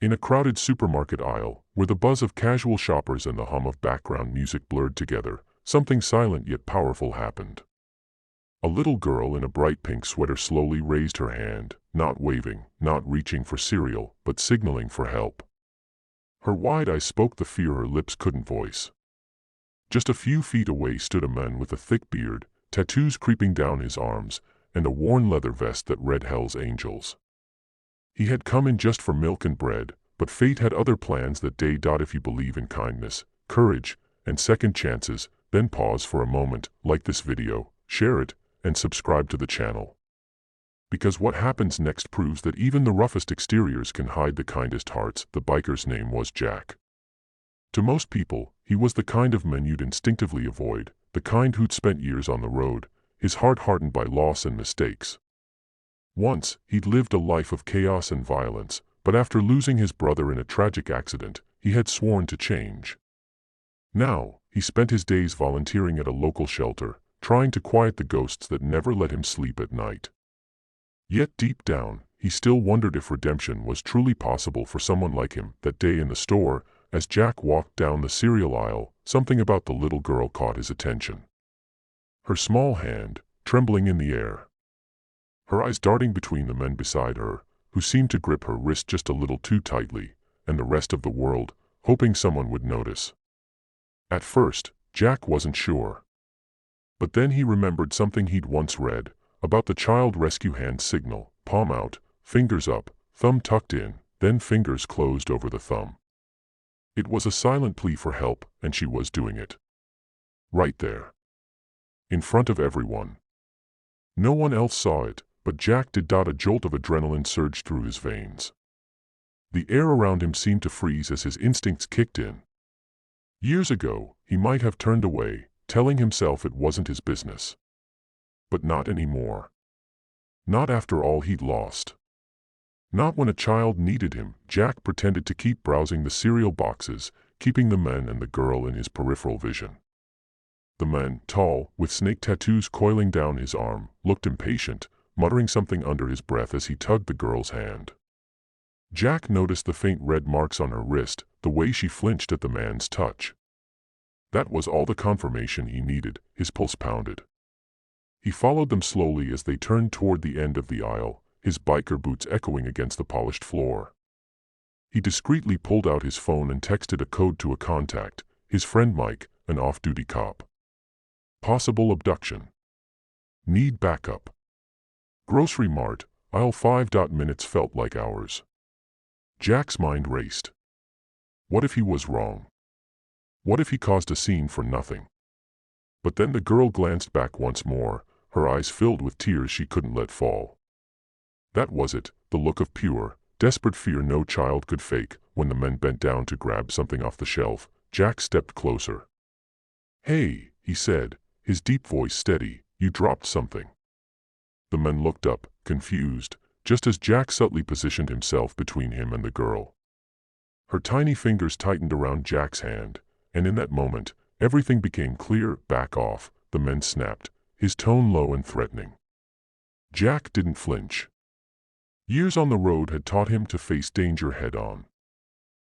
In a crowded supermarket aisle, where the buzz of casual shoppers and the hum of background music blurred together, something silent yet powerful happened. A little girl in a bright pink sweater slowly raised her hand, not waving, not reaching for cereal, but signaling for help. Her wide eyes spoke the fear her lips couldn't voice. Just a few feet away stood a man with a thick beard, tattoos creeping down his arms, and a worn leather vest that read Hell's Angels. He had come in just for milk and bread, but fate had other plans that day. If you believe in kindness, courage, and second chances, then pause for a moment, like this video, share it, and subscribe to the channel. Because what happens next proves that even the roughest exteriors can hide the kindest hearts. The biker's name was Jack. To most people, he was the kind of man you'd instinctively avoid, the kind who'd spent years on the road, his heart hardened by loss and mistakes. Once, he'd lived a life of chaos and violence, but after losing his brother in a tragic accident, he had sworn to change. Now, he spent his days volunteering at a local shelter, trying to quiet the ghosts that never let him sleep at night. Yet deep down, he still wondered if redemption was truly possible for someone like him. That day in the store, as Jack walked down the cereal aisle, something about the little girl caught his attention. Her small hand, trembling in the air. Her eyes darting between the men beside her, who seemed to grip her wrist just a little too tightly, and the rest of the world, hoping someone would notice. At first, Jack wasn't sure. But then he remembered something he'd once read, about the child rescue hand signal: palm out, fingers up, thumb tucked in, then fingers closed over the thumb. It was a silent plea for help, and she was doing it. Right there. In front of everyone. No one else saw it, but Jack did. A jolt of adrenaline surged through his veins. The air around him seemed to freeze as his instincts kicked in. Years ago, he might have turned away, telling himself it wasn't his business. But not anymore. Not after all he'd lost. Not when a child needed him. Jack pretended to keep browsing the cereal boxes, keeping the men and the girl in his peripheral vision. The man, tall, with snake tattoos coiling down his arm, looked impatient, muttering something under his breath as he tugged the girl's hand. Jack noticed the faint red marks on her wrist, the way she flinched at the man's touch. That was all the confirmation he needed. His pulse pounded. He followed them slowly as they turned toward the end of the aisle, his biker boots echoing against the polished floor. He discreetly pulled out his phone and texted a code to a contact, his friend Mike, an off-duty cop. Possible abduction. Need backup. Grocery Mart, aisle 5. Minutes felt like hours. Jack's mind raced. What if he was wrong? What if he caused a scene for nothing? But then the girl glanced back once more, her eyes filled with tears she couldn't let fall. That was it, the look of pure, desperate fear no child could fake. When the men bent down to grab something off the shelf, Jack stepped closer. "Hey," he said, his deep voice steady, "you dropped something." The men looked up, confused, just as Jack subtly positioned himself between him and the girl. Her tiny fingers tightened around Jack's hand, and in that moment, everything became clear. "Back off," the men snapped, his tone low and threatening. Jack didn't flinch. Years on the road had taught him to face danger head-on.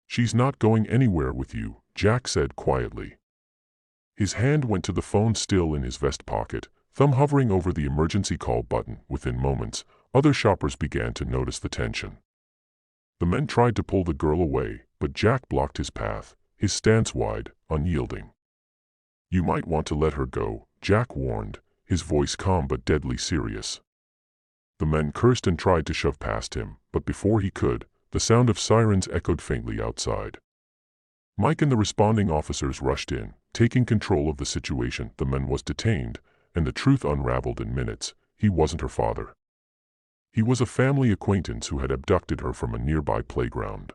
"She's not going anywhere with you," Jack said quietly. His hand went to the phone still in his vest pocket, thumb hovering over the emergency call button. Within moments, other shoppers began to notice the tension. The men tried to pull the girl away, but Jack blocked his path, his stance wide, unyielding. "You might want to let her go," Jack warned, his voice calm but deadly serious. The men cursed and tried to shove past him, but before he could, the sound of sirens echoed faintly outside. Mike and the responding officers rushed in, taking control of the situation. The man was detained, and the truth unraveled in minutes: he wasn't her father. He was a family acquaintance who had abducted her from a nearby playground.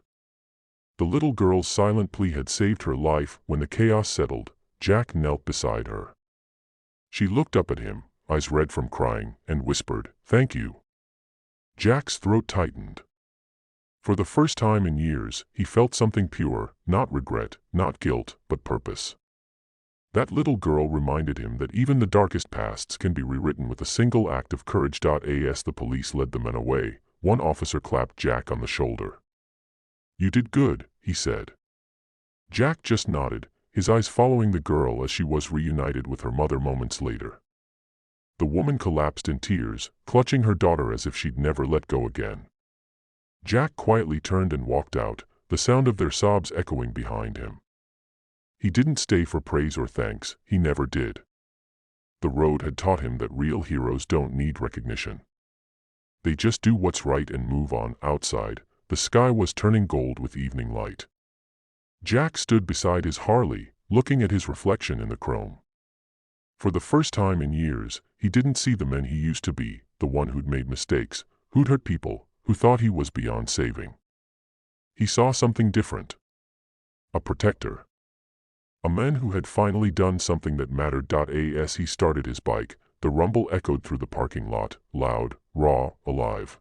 The little girl's silent plea had saved her life. When the chaos settled, Jack knelt beside her. She looked up at him, eyes red from crying, and whispered, "Thank you." Jack's throat tightened. For the first time in years, he felt something pure, not regret, not guilt, but purpose. That little girl reminded him that even the darkest pasts can be rewritten with a single act of courage. As the police led the men away, one officer clapped Jack on the shoulder. You did good, he said. Jack just nodded, his eyes following the girl as she was reunited with her mother moments later. The woman collapsed in tears, clutching her daughter as if she'd never let go again. Jack quietly turned and walked out, the sound of their sobs echoing behind him. He didn't stay for praise or thanks, he never did. The road had taught him that real heroes don't need recognition. They just do what's right and move on. Outside, the sky was turning gold with evening light. Jack stood beside his Harley, looking at his reflection in the chrome. For the first time in years, he didn't see the man he used to be, the one who'd made mistakes, who'd hurt people, who thought he was beyond saving. He saw something different. A protector. A man who had finally done something that mattered. As he started his bike, the rumble echoed through the parking lot, loud, raw, alive.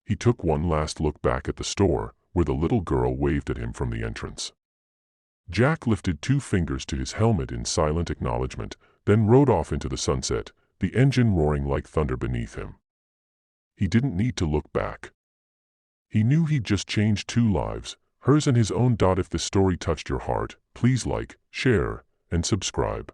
He took one last look back at the store, where the little girl waved at him from the entrance. Jack lifted 2 fingers to his helmet in silent acknowledgement, then rode off into the sunset, the engine roaring like thunder beneath him. He didn't need to look back. He knew he'd just changed 2 lives, hers and his own. If this story touched your heart, please like, share, and subscribe.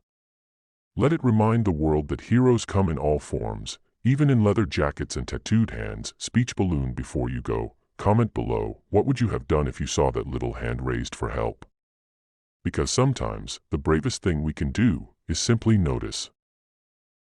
Let it remind the world that heroes come in all forms, even in leather jackets and tattooed hands. Speech balloon. Before you go, comment below, what would you have done if you saw that little hand raised for help? Because sometimes, the bravest thing we can do is simply notice.